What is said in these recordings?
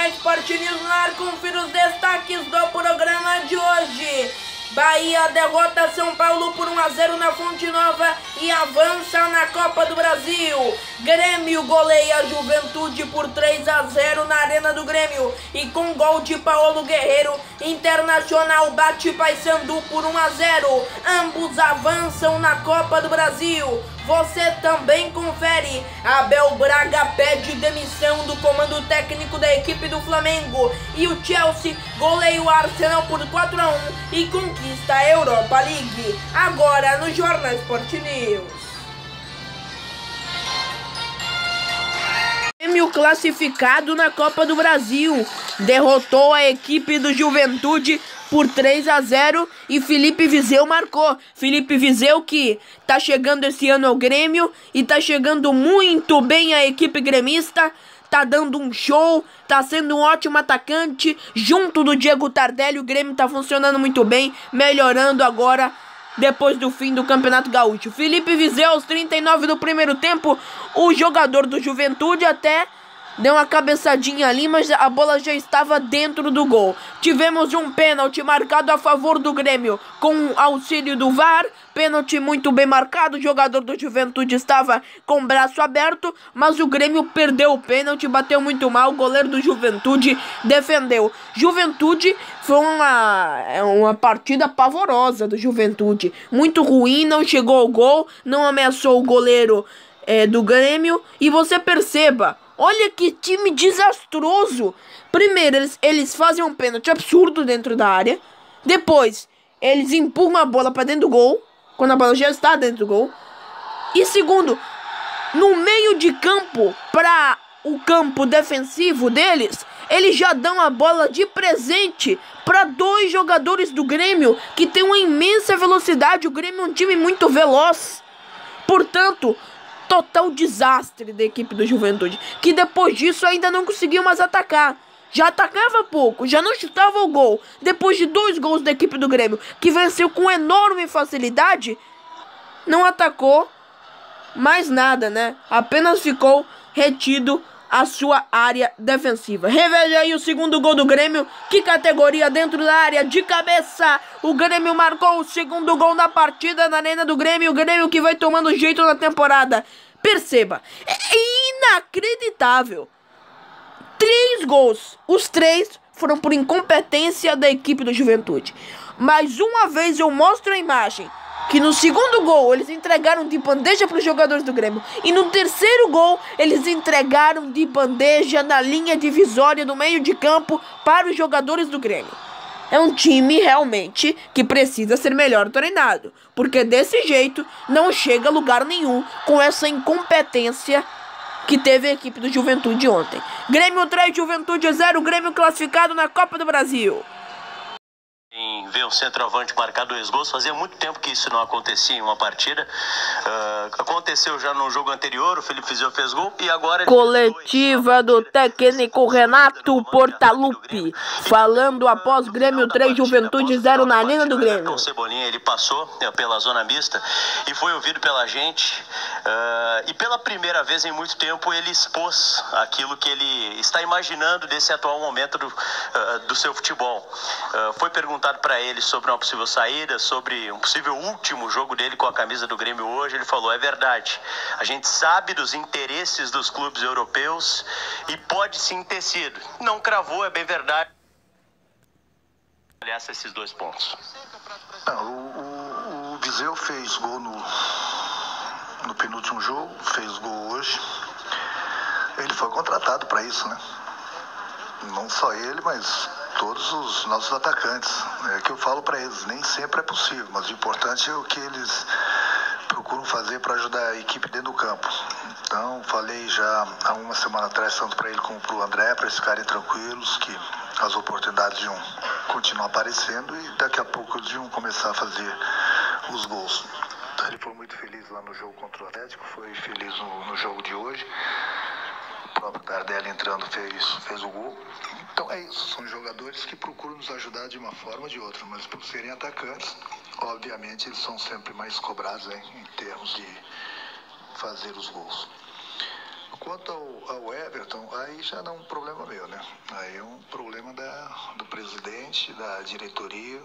Sport News no ar, confira os destaques do programa de hoje. Bahia derrota São Paulo por 1-0 na Fonte Nova e avança na Copa do Brasil. Grêmio goleia Juventude por 3-0 na Arena do Grêmio e com gol de Paulo Guerreiro, Internacional bate Paysandu por 1-0. Ambos avançam na Copa do Brasil. Você também confere. Abel Braga pede demissão do comando técnico da equipe do Flamengo e o Chelsea goleia o Arsenal por 4-1 e conquista a Europa League. Agora no Jornal Sport News. Grêmio classificado na Copa do Brasil derrotou a equipe do Juventude por 3-0 e Felipe Viseu marcou. Felipe Viseu que tá chegando esse ano ao Grêmio e tá chegando muito bem a equipe gremista, tá dando um show, tá sendo um ótimo atacante, junto do Diego Tardelli. O Grêmio tá funcionando muito bem, melhorando agora depois do fim do Campeonato Gaúcho. Felipe Viseu aos 39 do primeiro tempo, o jogador do Juventude até deu uma cabeçadinha ali, mas a bola já estava dentro do gol. Tivemos um pênalti marcado a favor do Grêmio com auxílio do VAR. Pênalti muito bem marcado, o jogador do Juventude estava com o braço aberto, mas o Grêmio perdeu o pênalti, bateu muito mal, o goleiro do Juventude defendeu. Juventude foi uma partida pavorosa do Juventude, muito ruim, não chegou ao gol, não ameaçou o goleiro do Grêmio, e você perceba, olha que time desastroso. Primeiro, eles fazem um pênalti absurdo dentro da área. Depois, eles empurram a bola para dentro do gol, quando a bola já está dentro do gol. E segundo, no meio de campo, para o campo defensivo deles, eles já dão a bola de presente para dois jogadores do Grêmio que tem uma imensa velocidade. O Grêmio é um time muito veloz. Portanto, total desastre da equipe do Juventude, que depois disso ainda não conseguiu mais atacar. Já atacava pouco, já não chutava o gol. Depois de 2 gols da equipe do Grêmio, que venceu com enorme facilidade, não atacou mais nada, né? Apenas ficou retido a sua área defensiva. Reveja aí o segundo gol do Grêmio. Que categoria dentro da área, de cabeça. O Grêmio marcou o segundo gol da partida na Arena do Grêmio. O Grêmio que vai tomando jeito na temporada. Perceba, é inacreditável. 3 gols, os 3 foram por incompetência da equipe do Juventude. Mais uma vez eu mostro a imagem que no segundo gol eles entregaram de bandeja para os jogadores do Grêmio. E no terceiro gol eles entregaram de bandeja na linha divisória do meio de campo para os jogadores do Grêmio. É um time realmente que precisa ser melhor treinado, porque desse jeito não chega a lugar nenhum com essa incompetência que teve a equipe do Juventude ontem. Grêmio 3, Juventude 0, Grêmio classificado na Copa do Brasil. Em ver um centroavante marcar 2 gols, fazia muito tempo que isso não acontecia em uma partida. Aconteceu já no jogo anterior, o Felipe Viseu fez gol e agora... Coletiva do técnico Renato Portaluppi, falando após Grêmio 3, Juventude 0 na Arena do Grêmio. O Cebolinha, ele passou pela zona mista e foi ouvido pela gente, e pela primeira vez em muito tempo ele expôs aquilo que ele está imaginando desse atual momento do seu futebol. Foi perguntado para ele sobre uma possível saída, sobre um possível último jogo dele com a camisa do Grêmio hoje. Ele falou: é verdade, a gente sabe dos interesses dos clubes europeus e pode sim ter sido. Não cravou, é bem verdade. Aliás, esses 2 pontos. O Viseu fez gol no penúltimo jogo, fez gol hoje. Ele foi contratado para isso, né? Não só ele, mas todos os nossos atacantes. É que eu falo para eles, nem sempre é possível, mas o importante é o que eles procuram fazer para ajudar a equipe dentro do campo. Então, falei já há uma semana atrás, tanto para ele como para o André, para eles ficarem tranquilos, que as oportunidades iam continuar aparecendo e daqui a pouco eles iam começar a fazer os gols. Então, ele foi muito feliz lá no jogo contra o Atlético, foi feliz no jogo de hoje. O próprio Tardelli entrando fez o gol. Então é isso, são jogadores que procuram nos ajudar de uma forma ou de outra, mas por serem atacantes, obviamente eles são sempre mais cobrados em termos de fazer os gols. Quanto ao Everton, aí já não é um problema meu, né? Aí é um problema do presidente, da diretoria.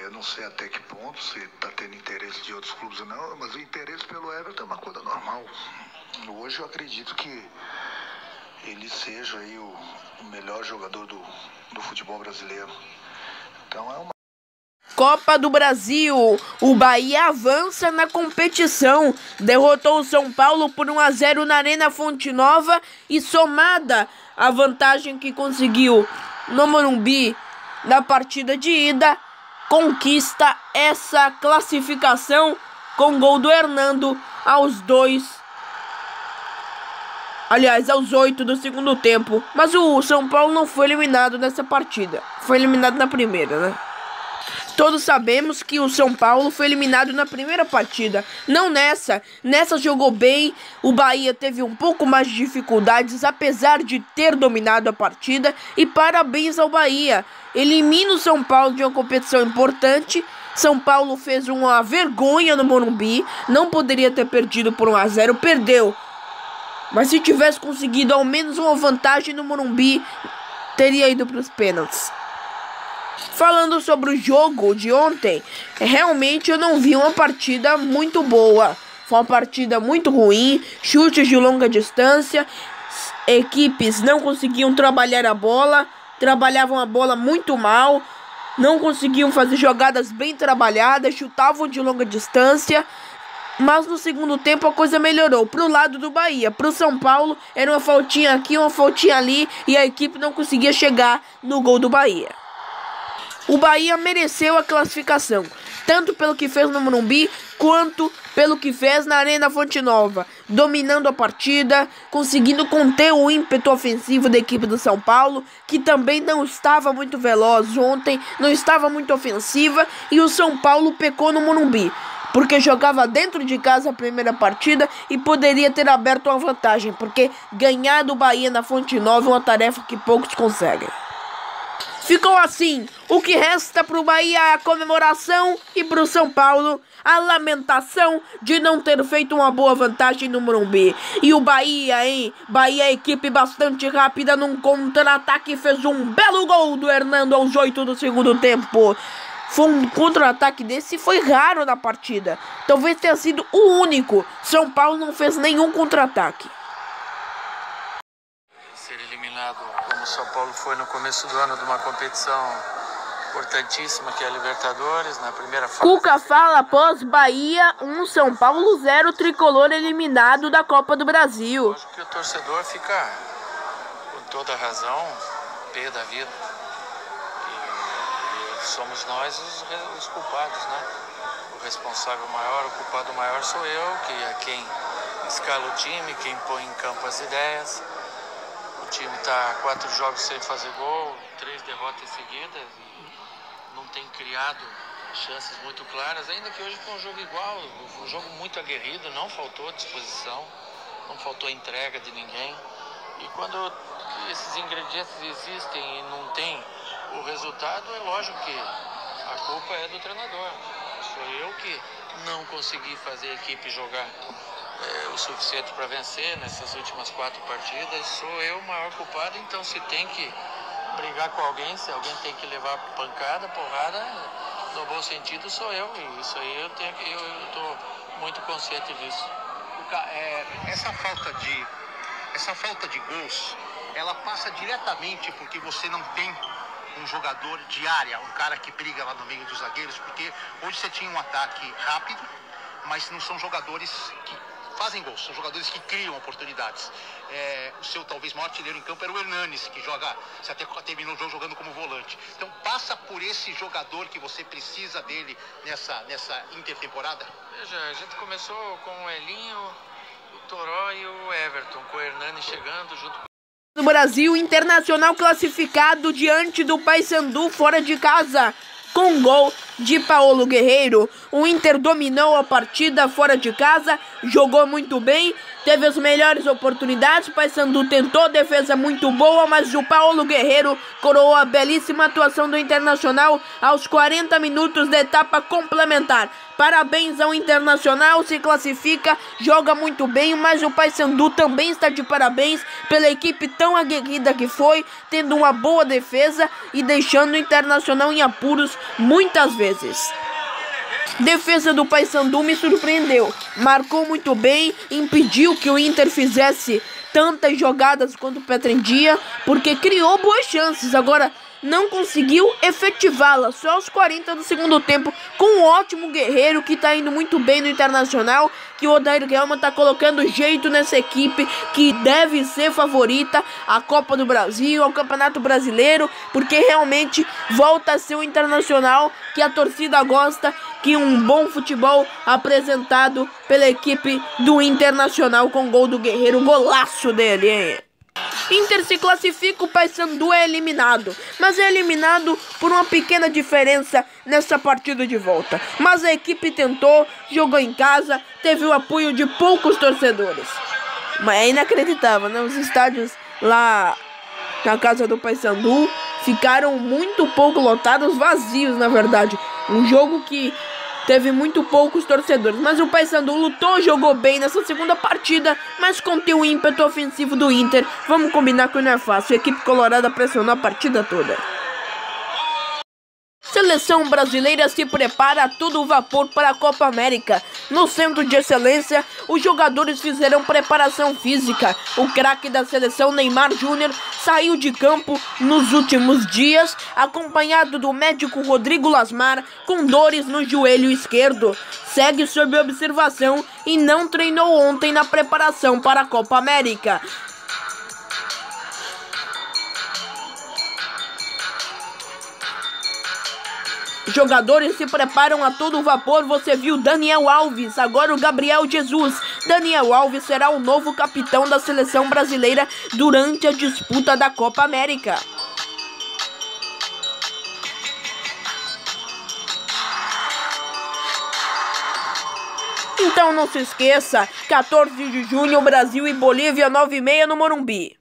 Eu não sei até que ponto, se está tendo interesse de outros clubes ou não, mas o interesse pelo Everton é uma coisa normal. Hoje eu acredito que ele seja aí o melhor jogador do futebol brasileiro. Então é uma Copa do Brasil, o Bahia avança na competição, derrotou o São Paulo por 1-0 na Arena Fonte Nova e somada a vantagem que conseguiu no Morumbi na partida de ida, conquista essa classificação com gol do Hernando aos 8 do segundo tempo. Mas o São Paulo não foi eliminado nessa partida, foi eliminado na primeira, né? Todos sabemos que o São Paulo foi eliminado na primeira partida, não nessa. Nessa jogou bem, o Bahia teve um pouco mais de dificuldades, apesar de ter dominado a partida. E parabéns ao Bahia, elimina o São Paulo de uma competição importante. São Paulo fez uma vergonha no Morumbi, não poderia ter perdido por 1-0, perdeu. Mas se tivesse conseguido ao menos uma vantagem no Morumbi, teria ido para os pênaltis. Falando sobre o jogo de ontem, realmente eu não vi uma partida muito boa. Foi uma partida muito ruim, chutes de longa distância, equipes não conseguiam trabalhar a bola, trabalhavam a bola muito mal, não conseguiam fazer jogadas bem trabalhadas, chutavam de longa distância. Mas no segundo tempo a coisa melhorou pro lado do Bahia. Pro São Paulo era uma faltinha aqui, uma faltinha ali, e a equipe não conseguia chegar no gol do Bahia. O Bahia mereceu a classificação, tanto pelo que fez no Morumbi, quanto pelo que fez na Arena Fonte Nova, dominando a partida, conseguindo conter o ímpeto ofensivo da equipe do São Paulo, que também não estava muito veloz ontem, não estava muito ofensiva, e o São Paulo pecou no Morumbi, porque jogava dentro de casa a primeira partida e poderia ter aberto uma vantagem, porque ganhar do Bahia na Fonte Nova é uma tarefa que poucos conseguem. Ficou assim, o que resta para o Bahia é a comemoração e para o São Paulo a lamentação de não ter feito uma boa vantagem no Morumbi. E o Bahia, hein? Bahia, equipe bastante rápida num contra-ataque, fez um belo gol do Hernando aos 8 do segundo tempo. Foi um contra-ataque desse, foi raro na partida. Talvez tenha sido o único. São Paulo não fez nenhum contra-ataque. Ser eliminado como o São Paulo foi no começo do ano de uma competição importantíssima que é a Libertadores, na primeira fase. Cuca fala após Bahia 1, São Paulo 0, tricolor eliminado da Copa do Brasil. Acho que o torcedor fica com toda a razão, pé da vida. E somos nós os culpados, né? O responsável maior, o culpado maior sou eu, que é quem escala o time, quem põe em campo as ideias. O time está 4 jogos sem fazer gol, 3 derrotas seguidas e não tem criado chances muito claras, ainda que hoje foi um jogo igual, um jogo muito aguerrido, não faltou disposição, não faltou entrega de ninguém. E quando esses ingredientes existem e não tem o resultado, é lógico que a culpa é do treinador. Sou eu que não consegui fazer a equipe jogar o suficiente para vencer nessas últimas 4 partidas. Sou eu o maior culpado, então se tem que brigar com alguém, se alguém tem que levar pancada, porrada, no bom sentido sou eu, e isso aí eu estou muito consciente disso. Essa falta de gols, ela passa diretamente porque você não tem um jogador de área, um cara que briga lá no meio dos zagueiros, porque hoje você tinha um ataque rápido, mas não são jogadores que fazem gols, são jogadores que criam oportunidades. O seu talvez maior artilheiro em campo era o Hernanes, que você até terminou o jogo jogando como volante. Então passa por esse jogador que você precisa dele nessa intertemporada? Veja, a gente começou com o Elinho, o Toró e o Everton, com o Hernanes chegando junto com do Brasil, Internacional classificado diante do Paysandu fora de casa, com gol de Paulo Guerreiro. O Inter dominou a partida fora de casa, jogou muito bem, teve as melhores oportunidades. O Paysandu tentou, defesa muito boa, mas o Paulo Guerreiro coroou a belíssima atuação do Internacional aos 40 minutos da etapa complementar. Parabéns ao Internacional, se classifica, joga muito bem, mas o Paysandu também está de parabéns pela equipe tão aguerrida que foi, tendo uma boa defesa e deixando o Internacional em apuros muitas vezes. Defesa do Paysandu me surpreendeu, marcou muito bem, impediu que o Inter fizesse tantas jogadas quanto pretendia, porque criou boas chances. Agora não conseguiu efetivá-la, só aos 40 do segundo tempo, com o ótimo Guerreiro, que está indo muito bem no Internacional, que o Odair Hellmann está colocando jeito nessa equipe, que deve ser favorita à Copa do Brasil, ao Campeonato Brasileiro, porque realmente volta a ser o Internacional que a torcida gosta, que um bom futebol apresentado pela equipe do Internacional, com gol do Guerreiro, golaço dele, hein? Inter se classifica, o Paysandu é eliminado, mas é eliminado por uma pequena diferença nessa partida de volta. Mas a equipe tentou, jogou em casa, teve o apoio de poucos torcedores. Mas é inacreditável, né? Os estádios lá na casa do Paysandu ficaram muito pouco lotados, vazios na verdade. Um jogo que teve muito poucos torcedores, mas o Paysandu lutou, jogou bem nessa segunda partida, mas conteve o ímpeto ofensivo do Inter. Vamos combinar que não é fácil, a equipe colorada pressionou a partida toda. Seleção brasileira se prepara a todo vapor para a Copa América. No Centro de Excelência, os jogadores fizeram preparação física. O craque da seleção, Neymar Júnior, saiu de campo nos últimos dias, acompanhado do médico Rodrigo Lasmar, com dores no joelho esquerdo. Segue sob observação e não treinou ontem na preparação para a Copa América. Jogadores se preparam a todo vapor. Você viu Daniel Alves, agora o Gabriel Jesus. Daniel Alves será o novo capitão da seleção brasileira durante a disputa da Copa América. Então não se esqueça, 14 de junho, Brasil e Bolívia, 9h30 no Morumbi.